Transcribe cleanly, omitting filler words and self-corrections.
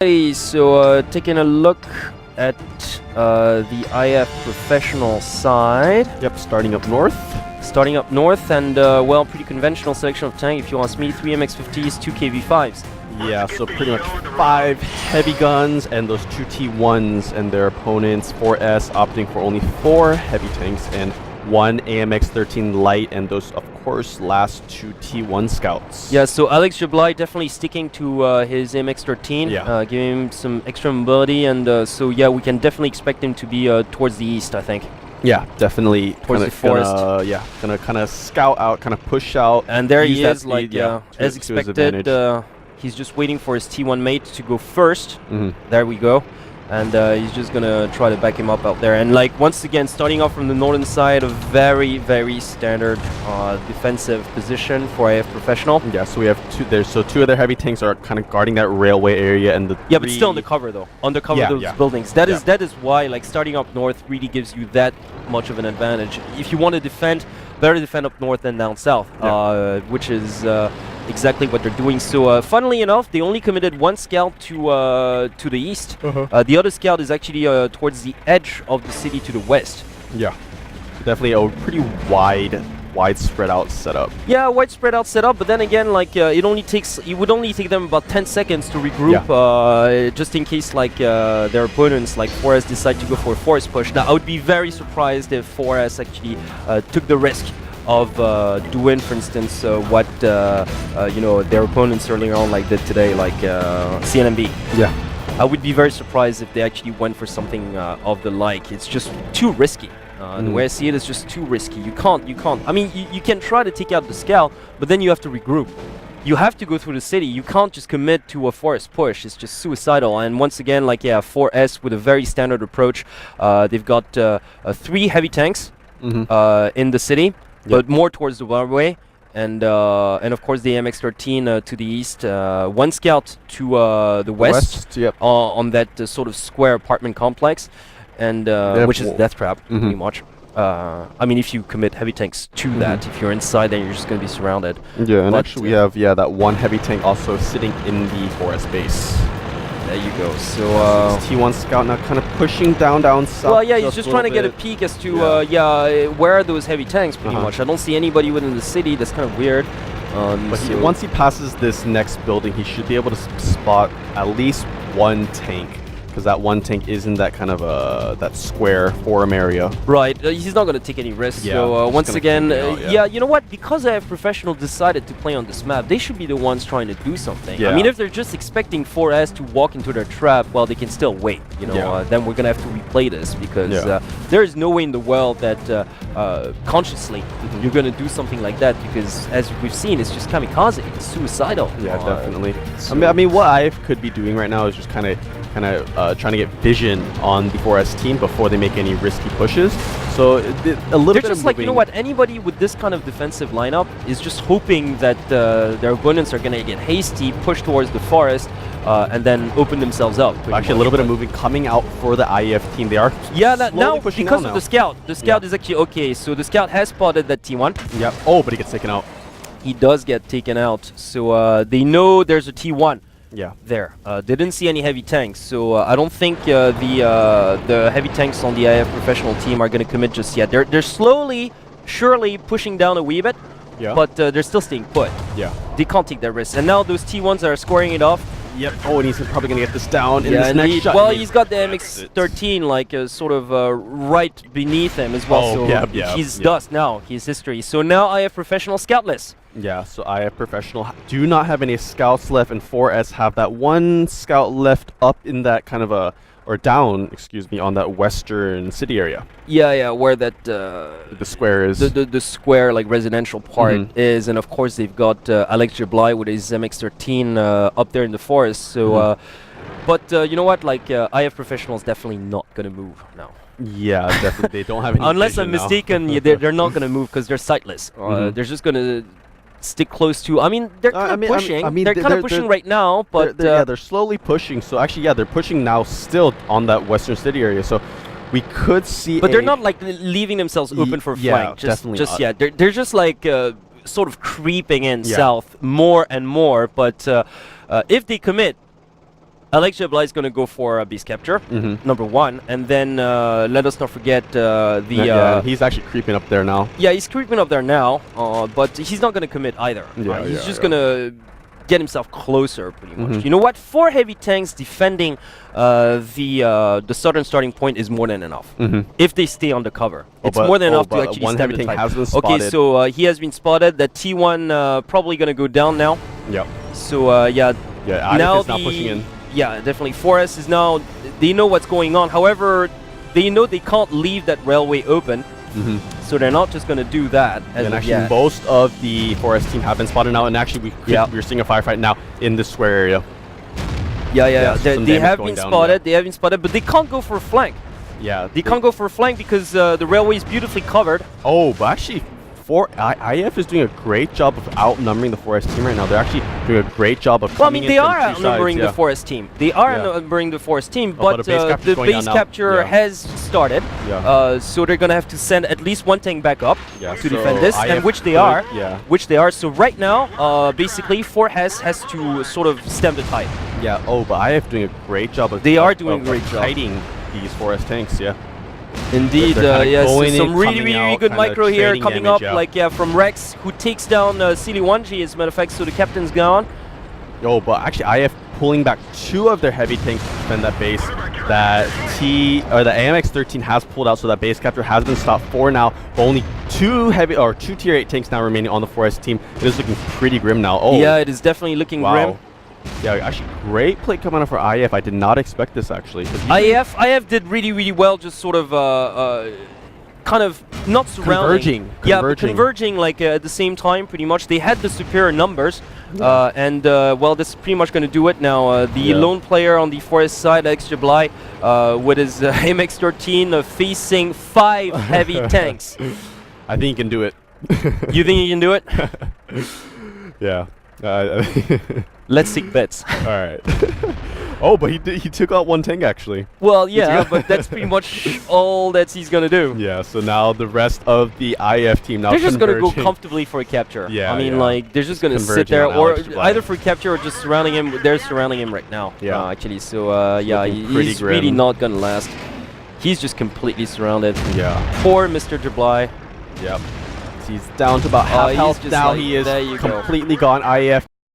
Hey, so taking a look at the IF professional side. Yep, starting up north. Starting up north, and well, pretty conventional selection of tank if you ask me. 3 MX-50s, 2 KV-5s. Yeah, so pretty much 5 heavy guns and those 2 T1s, and their opponents 4S opting for only 4 heavy tanks and 1 AMX-13 light, and those, of course, last 2 T1 scouts. Yeah, so Alex Jablai definitely sticking to his AMX-13, giving him some extra mobility, and so yeah, we can definitely expect him to be towards the east, I think. Yeah, definitely. Towards the forest. Gonna kind of scout out, kind of push out. And there he is, like, as expected. He's just waiting for his T1 mate to go first. There we go. And he's just gonna try to back him up out there. And like, once again, starting off from the northern side, a very, very standard defensive position for IF Professional. Yeah, so we have 2 there. So 2 of their heavy tanks are kind of guarding that railway area, and the but still undercover though. Undercover those buildings. That is why, like, starting up north really gives you that much of an advantage. If you want to defend, better defend up north than down south, which is exactly what they're doing. So funnily enough, they only committed 1 scout to the east. The other scout is actually towards the edge of the city to the west. Yeah, definitely a pretty wide spread out setup. Yeah, wide spread out setup, but then again, like, it would only take them about 10 seconds to regroup, just in case, like, their opponents like 4S decide to go for a forest push. Now, I would be very surprised if 4S actually took the risk of doing, for instance, what you know, their opponents earlier on like did today, like CNMB. Yeah, I would be very surprised if they actually went for something of the like. It's just too risky. The way I see it is just too risky. You can't. I mean, you can try to take out the scout, but then you have to regroup. You have to go through the city. You can't just commit to a forest push. It's just suicidal. And once again, like, 4S with a very standard approach. They've got 3 heavy tanks in the city, but more towards the railway, and of course the MX-13 to the east. 1 scout to the west, on that sort of square apartment complex, and which is death trap pretty much. I mean, if you commit heavy tanks to that, if you're inside, then you're just going to be surrounded. Yeah, and actually we have that 1 heavy tank also sitting in the forest base. There you go. So T1 scout now kind of pushing down south. Well, yeah, he's just trying to get a peek as to where are those heavy tanks, pretty much. I don't see anybody within the city. That's kind of weird. But once he passes this next building, he should be able to spot at least 1 tank, because that 1 tank is in that kind of that square forum area. Right. He's not going to take any risks. So once again, you know what? Because IF Professional decided to play on this map, they should be the ones trying to do something. I mean, if they're just expecting 4S to walk into their trap, well, they can still wait. You know, then we're going to have to replay this, because there is no way in the world that consciously you're going to do something like that, because as we've seen, it's just kamikaze. It's suicidal. Yeah, definitely. I mean, what IF could be doing right now is just kind of trying to get vision on the 4S team before they make any risky pushes. So a little bit just like, you know what, anybody with this kind of defensive lineup is just hoping that their opponents are going to get hasty, push towards the forest, and then open themselves up. Actually, a little bit of moving coming out for the IF team. They are now because of the scout. The scout is actually okay. So the scout has spotted that T1. Yep. Oh, but he gets taken out. He does get taken out. So they know there's a T1. There. They didn't see any heavy tanks, so I don't think the heavy tanks on the IF Professional team are going to commit just yet. They're slowly, surely pushing down a wee bit, but they're still staying put. They can't take that risk. And now those T1s are scoring it off. Oh, and he's probably going to get this down in this next shot. Well, he's got the MX-13 like sort of right beneath him as well. So he's dust now. He's history. So now IF Professional scoutless. Yeah, so IF Professional do not have any scouts left, and 4S have that 1 scout left up in that kind of or down, excuse me, on that western city area. Yeah, where that the square is. The square, like, residential part is, and of course they've got Alex Jablai with his MX-13 up there in the forest. So, but you know what, like, IF Professional is definitely not gonna move now. Yeah, definitely. They don't have any unless I'm mistaken, they're not gonna move because they're sightless. They're just gonna stick close to. I mean, they're kind of pushing. They're kind of pushing right now, but they're slowly pushing. So actually, they're pushing now still on that western city area. So we could see. But they're not like leaving themselves open for flank. Just yet. They're just like sort of creeping in south more and more. But if they commit, Alex Jabla is going to go for base capture, number one, and then let us not forget he's actually creeping up there now. Yeah, he's creeping up there now, but he's not going to commit either. He's just going to get himself closer, pretty much. You know what? 4 heavy tanks defending the southern starting point is more than enough. If they stay on the cover, it's more than enough to actually one stand heavy the tank tide. has been spotted. Okay, so he has been spotted. The T1 probably going to go down now. Yep. So yeah, now is now pushing in. Yeah, definitely. 4S is now. They know what's going on. However, they know they can't leave that railway open. So they're not just going to do that. And actually, most of the 4S team have been spotted now, and actually we're seeing a firefight now in the square area. They have been spotted. They have been spotted, but they can't go for a flank. Yeah, they can't go for a flank because the railway is beautifully covered. Oh, but actually, IF is doing a great job of outnumbering the 4S team right now. They're actually doing a great job of. Well, I mean, they are outnumbering the 4S team. They are outnumbering the 4S team, but the base capture has started. So they're gonna have to send at least one tank back up to defend this, and which they are. Which they are. So right now, basically, 4S has to sort of stem the tide. Yeah. Oh, but IF doing a great job of. They are doing a great job hiding these 4S tanks. Yeah. Indeed, yes, so some really good micro here coming up, like from Rex, who takes down Sili1G, as a matter of fact, so the captain's gone. Oh, but actually IF pulling back 2 of their heavy tanks to defend that base. That the AMX 13 has pulled out, so that base capture has been stopped for now. But only 2 tier 8 tanks now remaining on the 4S team. It is looking pretty grim now. Oh, yeah, it is definitely looking grim. Yeah, actually, great play coming out for IF. I did not expect this, actually. IF did really well, just sort of kind of not surrounding. Converging like at the same time, pretty much. They had the superior numbers, and well, this is pretty much going to do it now. The lone player on the 4S side, Alex Jablai, with his MX-13 facing 5 heavy tanks. I think he can do it. You think he can do it? Yeah. Let's take bets. All right. Oh, but he took out 1 tank actually. Well, yeah, but that's pretty much all that he's gonna do. Yeah. So now the rest of the IF team now they're just gonna go comfortably for a capture. Yeah. I mean, like they're just gonna sit there, or either for capture or just surrounding him. They're surrounding him right now. Yeah. Actually, so yeah, he's really not gonna last. He's just completely surrounded. Yeah. Poor Mr. Jablai. Yep. He's down to about half health now. He is completely gone. IF